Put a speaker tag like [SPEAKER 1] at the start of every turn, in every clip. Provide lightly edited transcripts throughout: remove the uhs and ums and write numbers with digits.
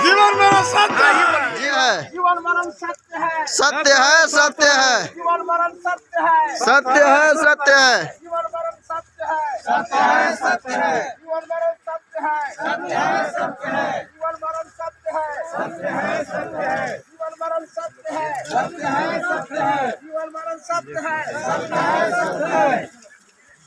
[SPEAKER 1] जीवन मरण सत्य है।
[SPEAKER 2] जी है,
[SPEAKER 3] जीवन मरण सत्य है।
[SPEAKER 2] सत्य है, सत्य है,
[SPEAKER 3] जीवन मरण सत्य है।
[SPEAKER 2] सत्य है, सत्य है,
[SPEAKER 3] जीवन मरण सत्य है।
[SPEAKER 1] सत्य है, सत्य है,
[SPEAKER 3] जीवन मरण सत्य है।
[SPEAKER 1] सत्य है, सत्य है,
[SPEAKER 3] जीवन मरण सत्य है।
[SPEAKER 1] सत्य है, सत्य है,
[SPEAKER 3] जीवन मरण सत्य है।
[SPEAKER 1] सत्य है, सत्य है,
[SPEAKER 3] जीवन मरण सत्य है।
[SPEAKER 1] सत्य है, सत्य है,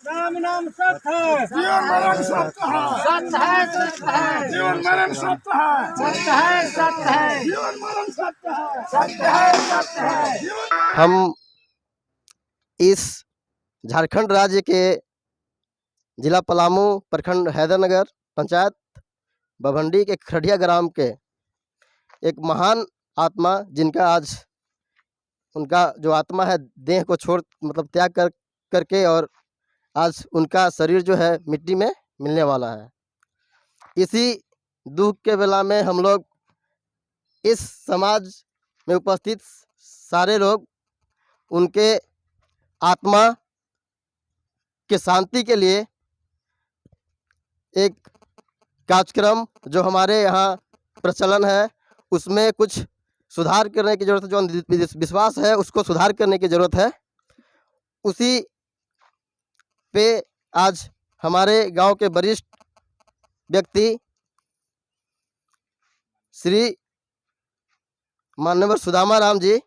[SPEAKER 3] राम नाम सत्य है।
[SPEAKER 1] जीवन मरण सत्य है।
[SPEAKER 3] सत्य है, सत्य है।
[SPEAKER 1] जीवन मरण सत्य है।
[SPEAKER 3] सत्य है, सत्य है।
[SPEAKER 1] जीवन मरण सत्य है।
[SPEAKER 3] सत्य है, सत्य है।
[SPEAKER 2] हम इस झारखंड राज्य के जिला पलामू, प्रखंड हैदरनगर, पंचायत बभंडी के खरडिया ग्राम के एक महान आत्मा, जिनका आज उनका जो आत्मा है देह को छोड़ मतलब त्याग करके, और आज उनका शरीर जो है मिट्टी में मिलने वाला है। इसी दुख के बेला में हम लोग इस समाज में उपस्थित सारे लोग उनके आत्मा के शांति के लिए एक कार्यक्रम जो हमारे यहाँ प्रचलन है, उसमें कुछ सुधार करने की ज़रूरत है। जो अंधविश्वास है उसको सुधार करने की ज़रूरत है। उसी पे आज हमारे गांव के वरिष्ठ व्यक्ति श्री मान्यवर सुदामा राम जी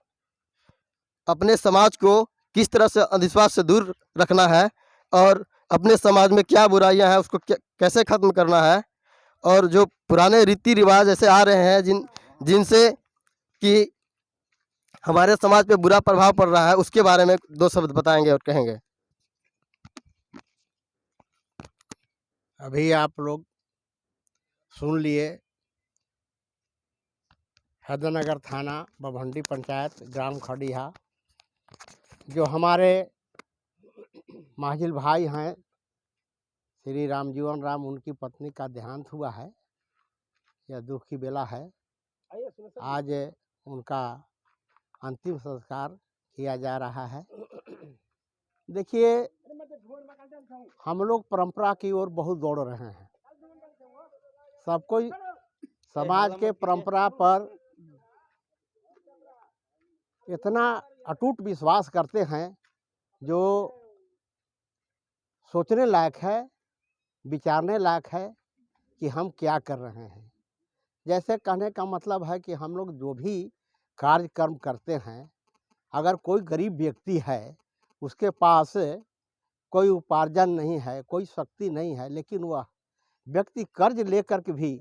[SPEAKER 2] अपने समाज को किस तरह से अंधविश्वास से दूर रखना है और अपने समाज में क्या बुराइयां हैं उसको कैसे ख़त्म करना है, और जो पुराने रीति रिवाज ऐसे आ रहे हैं जिनसे कि हमारे समाज पे बुरा प्रभाव पड़ रहा है, उसके बारे में दो शब्द बताएंगे और कहेंगे।
[SPEAKER 4] अभी आप लोग सुन लिए हैदरनगर थाना बभंडी पंचायत ग्राम खड़िया, जो हमारे माजिल भाई हैं श्री रामजीवन राम, उनकी पत्नी का देहांत हुआ है। यह दुख की बेला है। आज उनका अंतिम संस्कार किया जा रहा है। देखिए, हम लोग परंपरा की ओर बहुत दौड़ रहे हैं। सब कोई समाज के परंपरा पर इतना अटूट विश्वास करते हैं जो सोचने लायक है, विचारने लायक है कि हम क्या कर रहे हैं। जैसे कहने का मतलब है कि हम लोग जो भी कार्यक्रम करते हैं, अगर कोई गरीब व्यक्ति है, उसके पास कोई उपार्जन नहीं है, कोई शक्ति नहीं है, लेकिन वह व्यक्ति कर्ज लेकर के भी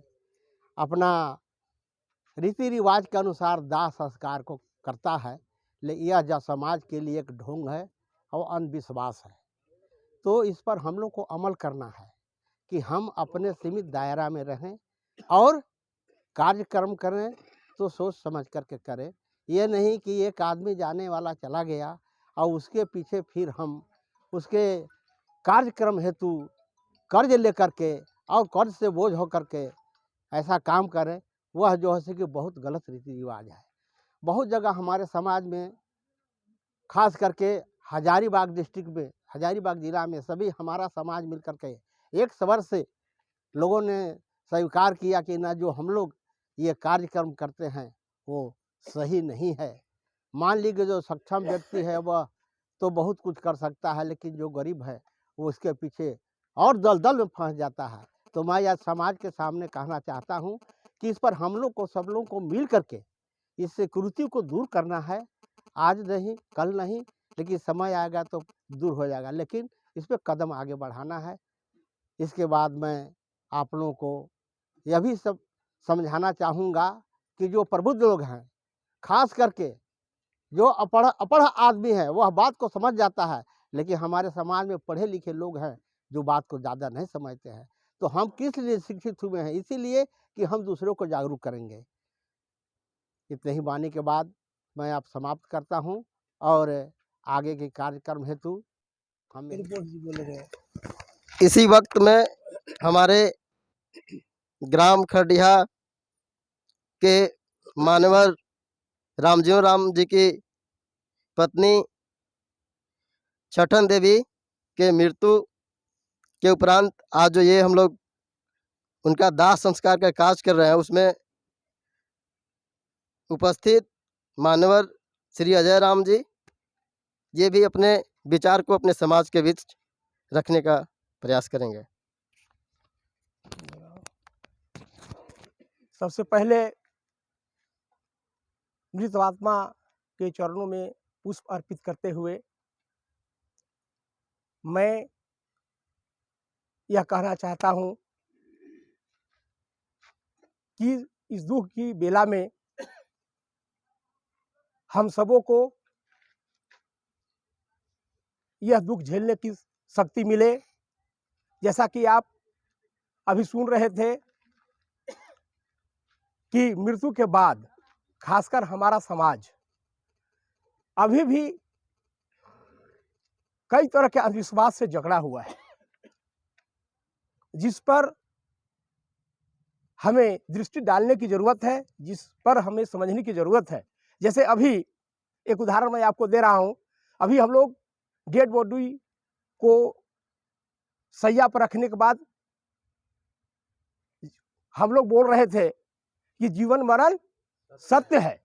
[SPEAKER 4] अपना रीति रिवाज के अनुसार दाह संस्कार को करता है, लेकिन यह जो समाज के लिए एक ढोंग है और अंधविश्वास है। तो इस पर हम लोग को अमल करना है कि हम अपने सीमित दायरा में रहें और कार्यक्रम करें तो सोच समझ करके करें। ये नहीं कि एक आदमी जाने वाला चला गया और उसके पीछे फिर हम उसके कार्यक्रम हेतु कर्ज लेकर के और कर्ज से बोझ होकर के ऐसा काम करें। वह जो है कि बहुत गलत रीति रिवाज है। बहुत जगह हमारे समाज में, खास करके हजारीबाग डिस्ट्रिक्ट में, हजारीबाग जिला में सभी हमारा समाज मिल करके एक स्वर से लोगों ने स्वीकार किया कि ना, जो हम लोग ये कार्यक्रम करते हैं वो सही नहीं है। मान लीजिए जो सक्षम व्यक्ति है वह तो बहुत कुछ कर सकता है, लेकिन जो गरीब है वो उसके पीछे और दलदल में फंस जाता है। तो मैं आज समाज के सामने कहना चाहता हूँ कि इस पर हम लोग को, सब लोगों को मिल करके इस कुरीति को दूर करना है। आज नहीं, कल नहीं, लेकिन समय आएगा तो दूर हो जाएगा, लेकिन इस पर कदम आगे बढ़ाना है। इसके बाद मैं आप लोगों को यह भी सब समझाना चाहूँगा कि जो प्रबुद्ध लोग हैं, खास करके जो अपढ़ आदमी है, वह बात को समझ जाता है, लेकिन हमारे समाज में पढ़े लिखे लोग हैं जो बात को ज़्यादा नहीं समझते हैं। तो हम किस लिए शिक्षित हुए हैं? इसीलिए कि हम दूसरों को जागरूक करेंगे। इतने ही वाणी के बाद मैं आप समाप्त करता हूं और आगे के कार्यक्रम हेतु हम
[SPEAKER 2] इसी वक्त में हमारे ग्राम खरडिया के मानवर रामजीवन राम जी की पत्नी छठन देवी के मृत्यु के उपरांत आज जो ये हम लोग उनका दाह संस्कार का कार्य कर रहे हैं, उसमें उपस्थित मान्यवर श्री अजय राम जी, ये भी अपने विचार को अपने समाज के बीच रखने का प्रयास करेंगे।
[SPEAKER 5] सबसे पहले मृत आत्मा के चरणों में पुष्प अर्पित करते हुए मैं यह कहना चाहता हूं कि इस दुख की बेला में हम सबों को यह दुख झेलने की शक्ति मिले। जैसा कि आप अभी सुन रहे थे कि मृत्यु के बाद खासकर हमारा समाज अभी भी कई तरह के अंधविश्वास से जकड़ा हुआ है, जिस पर हमें दृष्टि डालने की जरूरत है, जिस पर हमें समझने की जरूरत है। जैसे अभी एक उदाहरण मैं आपको दे रहा हूं, अभी हम लोग डेड बॉडी को सैया पर रखने के बाद हम लोग बोल रहे थे कि जीवन मरण सत्य है,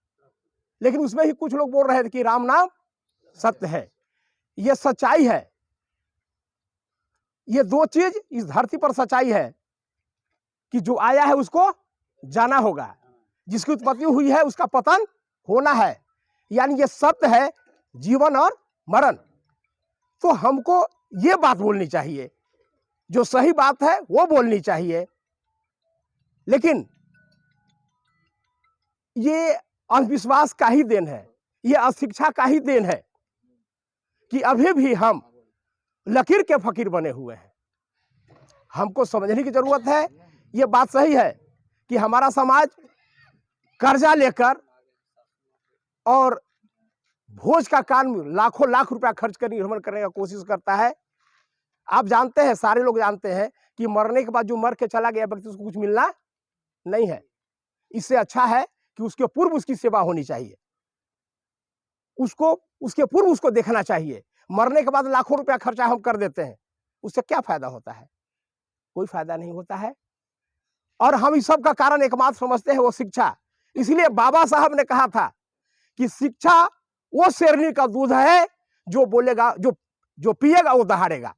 [SPEAKER 5] लेकिन उसमें ही कुछ लोग बोल रहे थे कि राम नाम सत्य है। यह सच्चाई है। ये दो चीज इस धरती पर सच्चाई है कि जो आया है उसको जाना होगा, जिसकी उत्पत्ति हुई है उसका पतन होना है। यानी ये सत्य है, जीवन और मरण। तो हमको ये बात बोलनी चाहिए, जो सही बात है वो बोलनी चाहिए। लेकिन ये अंधविश्वास का ही देन है, ये अशिक्षा का ही देन है कि अभी भी हम लकीर के फकीर बने हुए हैं। हमको समझने की जरूरत है। ये बात सही है कि हमारा समाज कर्जा लेकर और भोज का काम लाखों लाख रुपया खर्च कर निर्माण करने का कोशिश करता है। आप जानते हैं, सारे लोग जानते हैं कि मरने के बाद जो मर के चला गया व्यक्ति उसको कुछ मिलना नहीं है। इससे अच्छा है कि उसके पूर्व उसकी सेवा होनी चाहिए, उसको उसके पूर्व उसको देखना चाहिए। मरने के बाद लाखों रुपया खर्चा हम कर देते हैं, उससे क्या फायदा होता है? कोई फायदा नहीं होता है। और हम इस सब का कारण एकमात्र समझते हैं वो शिक्षा। इसलिए बाबा साहब ने कहा था कि शिक्षा वो शेरनी का दूध है, जो बोलेगा, जो पिएगा वो दहाड़ेगा।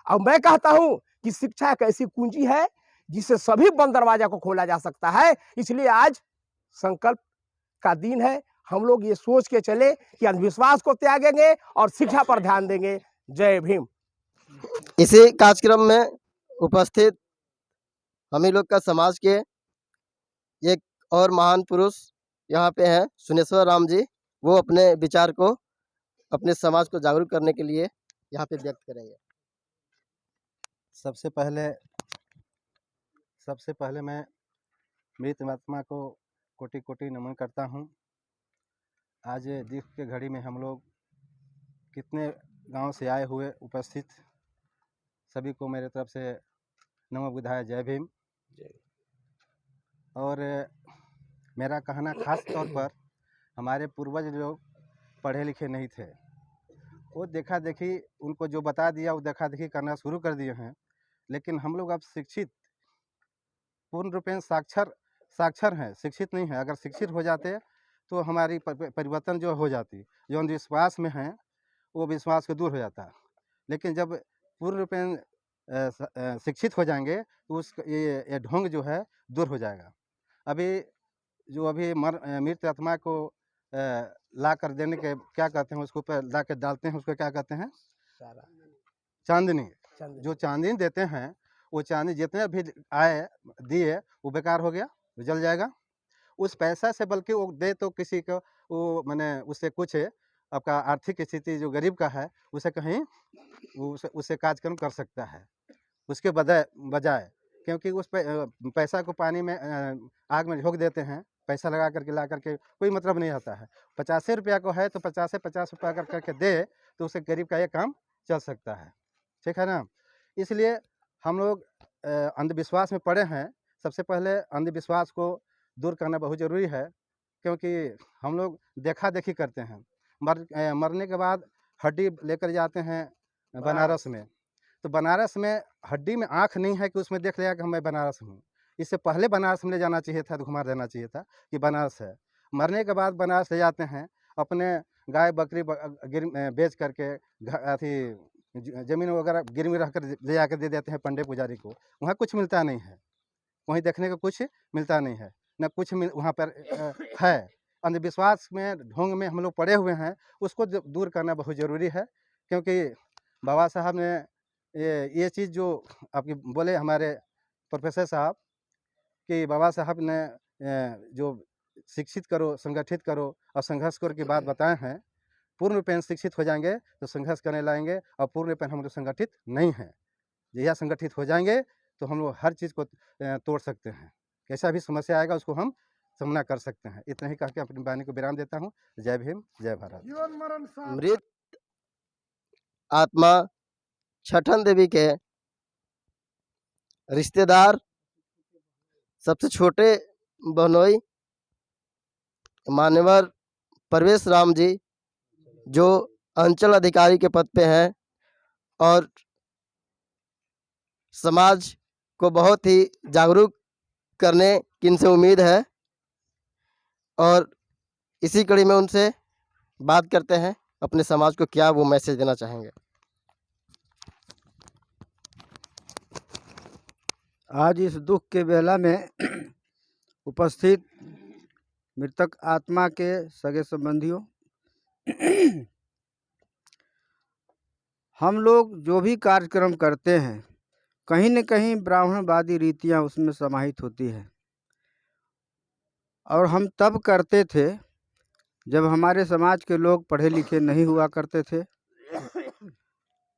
[SPEAKER 5] अब मैं कहता हूं कि शिक्षा एक ऐसी कुंजी है जिससे सभी बंद दरवाजा को खोला जा सकता है। इसलिए आज संकल्प का दिन है। हम लोग ये सोच के चले कि अंधविश्वास को त्यागेंगे और शिक्षा पर ध्यान देंगे। जय भीम।
[SPEAKER 2] इसी कार्यक्रम में उपस्थित हम ही लोग का समाज के एक और महान पुरुष यहाँ पे हैं, सुनेश्वर राम जी। वो अपने विचार को अपने समाज को जागरूक करने के लिए यहाँ पे व्यक्त करेंगे।
[SPEAKER 6] सबसे पहले मैं मृत आत्मा को कोटि कोटि नमन करता हूँ। आज दुख के घड़ी में हम लोग कितने गांव से आए हुए उपस्थित सभी को मेरे तरफ से नमो बुद्धाय, जय भीम। और मेरा कहना खास तौर पर हमारे पूर्वज लोग पढ़े लिखे नहीं थे, वो देखा देखी, उनको जो बता दिया वो देखा देखी करना शुरू कर दिए हैं। लेकिन हम लोग अब शिक्षित, पूर्ण रूपेण साक्षर हैं, शिक्षित नहीं है। अगर शिक्षित हो जाते तो हमारी परिवर्तन जो हो जाती, जो अंधविश्वास में है वो विश्वास को दूर हो जाता। लेकिन जब पूर्ण रूपेण शिक्षित हो जाएंगे तो उस ये ढोंग जो है दूर हो जाएगा। अभी मृत आत्मा को ला कर देने के क्या कहते हैं, उसको ऊपर ला कर डालते हैं, उसको क्या कहते हैं, चांदनी। जो चांदनी देते हैं वो चांदी जितने भी आए दिए वो बेकार हो गया, वो जल जाएगा। उस पैसा से बल्कि वो दे तो किसी को वो मैंने उससे कुछ आपका आर्थिक स्थिति जो गरीब का है उसे कहीं उससे कार्यक्रम कर सकता है उसके बजाय, क्योंकि उस पैसा को पानी में आग में झोंक देते हैं। पैसा लगा करके ला करके कोई मतलब नहीं आता है। 50 रुपया को है तो 50 रुपया कर करके दे तो उससे गरीब का ये काम चल सकता है, ठीक है ना। इसलिए हम लोग अंधविश्वास में पड़े हैं। सबसे पहले अंधविश्वास को दूर करना बहुत ज़रूरी है, क्योंकि हम लोग देखा देखी करते हैं। मरने के बाद हड्डी लेकर जाते हैं बनारस में, तो बनारस में हड्डी में आँख नहीं है कि उसमें देख लिया कि मैं बनारस हूँ। इससे पहले बनारस में ले जाना चाहिए था, तो घुमा देना चाहिए था कि बनारस है। मरने के बाद बनारस ले जाते हैं, अपने गाय बकरी बेच करके अथी ज़मीन वगैरह गिरवी रख कर ले जाकर दे देते हैं पंडे पुजारी को। वहाँ कुछ मिलता नहीं है, वहीं देखने को कुछ मिलता नहीं है, न कुछ वहाँ पर है। अंधविश्वास में ढोंग में हम लोग पड़े हुए हैं, उसको दूर करना बहुत ज़रूरी है। क्योंकि बाबा साहब ने ये चीज़ जो आपकी बोले हमारे प्रोफेसर साहब कि बाबा साहब ने जो शिक्षित करो, संगठित करो और संघर्ष करो की बात बताए हैं। पूर्ण रूपेण शिक्षित हो जाएंगे तो संघर्ष करने लाएंगे, और पूर्ण रूपेण हम लोग संगठित नहीं हैं। यह संगठित हो जाएंगे तो हम लोग हर चीज़ को तोड़ सकते हैं, कैसा भी समस्या आएगा उसको हम सामना कर सकते हैं। इतना ही कह के अपनी वाणी को विराम देता हूँ। जय भीम, जय भारत।
[SPEAKER 1] जीवन मरण साथ
[SPEAKER 2] मृत आत्मा छठन देवी के रिश्तेदार सबसे छोटे बहनोई मान्यवर परवेश राम जी, जो अंचल अधिकारी के पद पे हैं और समाज को बहुत ही जागरूक करने की इनसे उम्मीद है, और इसी कड़ी में उनसे बात करते हैं अपने समाज को क्या वो मैसेज देना चाहेंगे।
[SPEAKER 7] आज इस दुख के बेला में उपस्थित मृतक आत्मा के सगे संबंधियों, हम लोग जो भी कार्यक्रम करते हैं कहीं न कहीं ब्राह्मणवादी रीतियां उसमें समाहित होती है। और हम तब करते थे जब हमारे समाज के लोग पढ़े लिखे नहीं हुआ करते थे।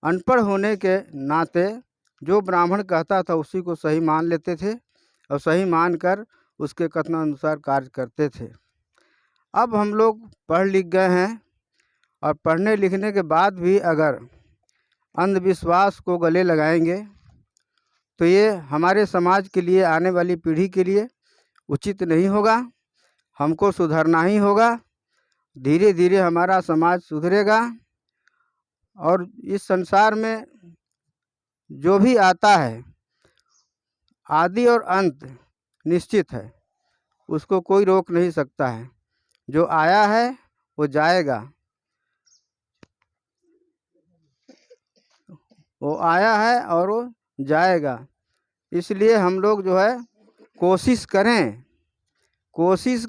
[SPEAKER 7] अनपढ़ होने के नाते जो ब्राह्मण कहता था उसी को सही मान लेते थे और सही मानकर उसके कथनानुसार कार्य करते थे। अब हम लोग पढ़ लिख गए हैं और पढ़ने लिखने के बाद भी अगर अंधविश्वास को गले लगाएंगे तो ये हमारे समाज के लिए, आने वाली पीढ़ी के लिए उचित नहीं होगा। हमको सुधरना ही होगा। धीरे धीरे हमारा समाज सुधरेगा और इस संसार में जो भी आता है आदि और अंत निश्चित है, उसको कोई रोक नहीं सकता है। जो आया है वो जाएगा, वो आया है और वो जाएगा। इसलिए हम लोग जो है कोशिश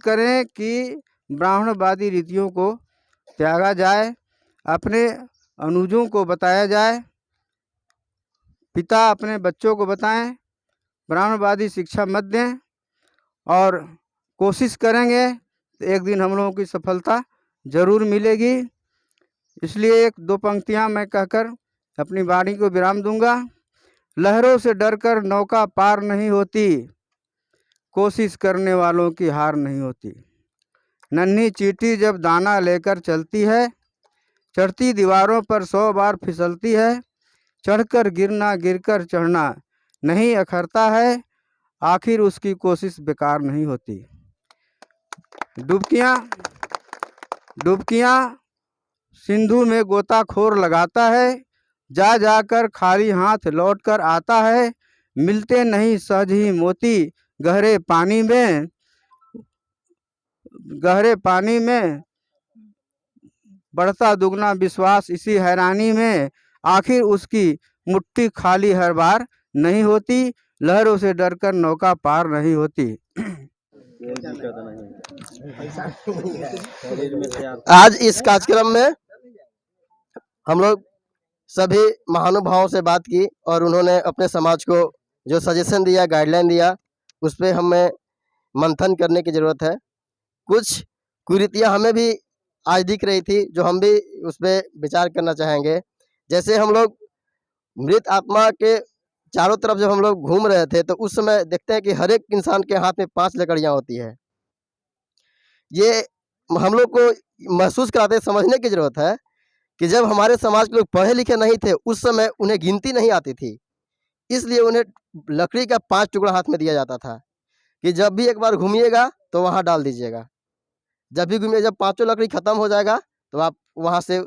[SPEAKER 7] करें कि ब्राह्मणवादी रीतियों को त्यागा जाए, अपने अनुजों को बताया जाए, पिता अपने बच्चों को बताएं ब्राह्मणवादी शिक्षा मत दें, और कोशिश करेंगे तो एक दिन हम लोगों की सफलता ज़रूर मिलेगी। इसलिए एक दो पंक्तियां मैं कहकर अपनी वाणी को विराम दूंगा। लहरों से डरकर नौका पार नहीं होती, कोशिश करने वालों की हार नहीं होती। नन्ही चींटी जब दाना लेकर चलती है, चढ़ती दीवारों पर 100 बार फिसलती है। चढ़कर गिरना, गिरकर चढ़ना नहीं अखरता है, आखिर उसकी कोशिश बेकार नहीं होती। डुबकियाँ सिंधु में गोताखोर लगाता है, जा जाकर खाली हाथ लौटकर आता है। मिलते नहीं सहज ही मोती गहरे पानी में बढ़ता दुगना विश्वास इसी हैरानी में, आखिर उसकी मुट्ठी खाली हर बार नहीं होती। लहरों से डरकर नौका पार नहीं होती।
[SPEAKER 2] आज इस कार्यक्रम में हम लोग सभी महानुभावों से बात की और उन्होंने अपने समाज को जो सजेशन दिया, गाइडलाइन दिया, उस पर हमें मंथन करने की ज़रूरत है। कुछ कुरीतियाँ हमें भी आज दिख रही थी जो हम भी उस पर विचार करना चाहेंगे। जैसे हम लोग मृत आत्मा के चारों तरफ जब हम लोग घूम रहे थे तो उस समय देखते हैं कि हर एक इंसान के हाथ में 5 लकड़ियाँ होती है। ये हम लोग को महसूस कराते, समझने की ज़रूरत है कि जब हमारे समाज के लोग पढ़े लिखे नहीं थे उस समय उन्हें गिनती नहीं आती थी, इसलिए उन्हें लकड़ी का 5 टुकड़ा हाथ में दिया जाता था कि जब भी एक बार घूमिएगा तो वहाँ डाल दीजिएगा। जब भी घूमिए, जब 5 लकड़ी ख़त्म हो जाएगा तो आप वहाँ से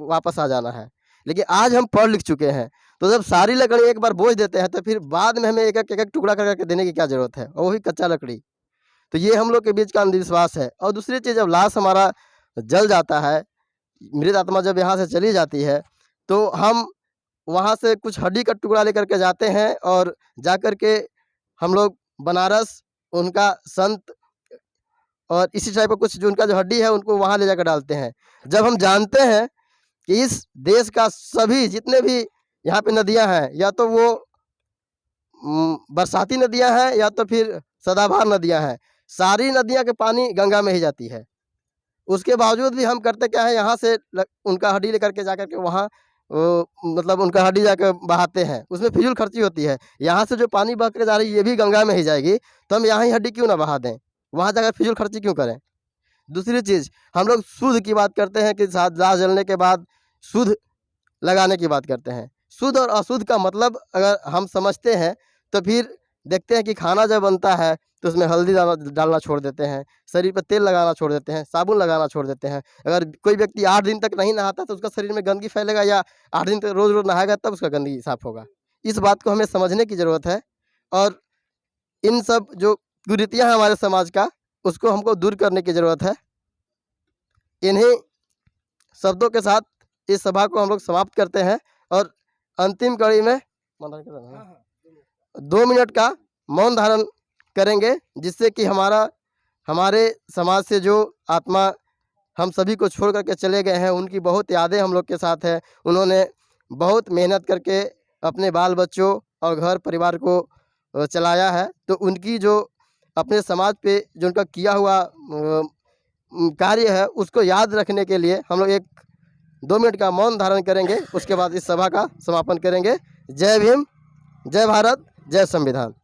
[SPEAKER 2] वापस आ जाना है। लेकिन आज हम पढ़ लिख चुके हैं तो जब सारी लकड़ी एक बार बोझ देते हैं तो फिर बाद में हमें एक एक टुकड़ा करके देने की क्या ज़रूरत है, और वो भी कच्चा लकड़ी। तो ये हम लोग के बीच का अंधविश्वास है। और दूसरी चीज़, जब लाश हमारा जल जाता है, मृत आत्मा जब यहाँ से चली जाती है, तो हम वहाँ से कुछ हड्डी का टुकड़ा लेकर के जाते हैं और जा कर के हम लोग बनारस उनका संत और इसी टाइप का कुछ जो उनका जो हड्डी है उनको वहाँ ले जाकर डालते हैं। जब हम जानते हैं कि इस देश का सभी जितने भी यहाँ पे नदियाँ हैं, या तो वो बरसाती नदियाँ हैं या तो फिर सदाबहार नदियाँ हैं, सारी नदियाँ के पानी गंगा में ही जाती है। उसके बावजूद भी हम करते क्या है, यहाँ से उनका हड्डी लेकर के जाकर के वहाँ मतलब उनका हड्डी जाकर बहाते हैं, उसमें फिजूल खर्ची होती है। यहाँ से जो पानी बह कर जा रही है ये भी गंगा में ही जाएगी, तो हम यहाँ ही हड्डी क्यों ना बहा दें, वहाँ जाकर फिजूल खर्ची क्यों करें। दूसरी चीज़, हम लोग शुद्ध की बात करते हैं कि लाश जलने के बाद शुद्ध लगाने की बात करते हैं। शुद्ध और अशुद्ध का मतलब अगर हम समझते हैं तो फिर देखते हैं कि खाना जब बनता है तो उसमें हल्दी डालना छोड़ देते हैं, शरीर पर तेल लगाना छोड़ देते हैं, साबुन लगाना छोड़ देते हैं। अगर कोई व्यक्ति 8 दिन तक नहीं नहाता तो उसका शरीर में गंदगी फैलेगा, या 8 दिन तक रोज़ रोज़ नहाएगा तब उसका गंदगी साफ होगा। इस बात को हमें समझने की ज़रूरत है और इन सब जो कुरीतियाँ हैं हमारे समाज का, उसको हमको दूर करने की ज़रूरत है। इन्हीं शब्दों के साथ इस सभा को हम लोग समाप्त करते हैं और अंतिम कड़ी में 2 मिनट का मौन धारण करेंगे, जिससे कि हमारे समाज से जो आत्मा हम सभी को छोड़ करके चले गए हैं उनकी बहुत यादें हम लोग के साथ है। उन्होंने बहुत मेहनत करके अपने बाल बच्चों और घर परिवार को चलाया है, तो उनकी जो अपने समाज पे जो उनका किया हुआ कार्य है उसको याद रखने के लिए हम लोग 2 मिनट का मौन धारण करेंगे। उसके बाद इस सभा का समापन करेंगे। जय भीम, जय भारत, जय संविधान।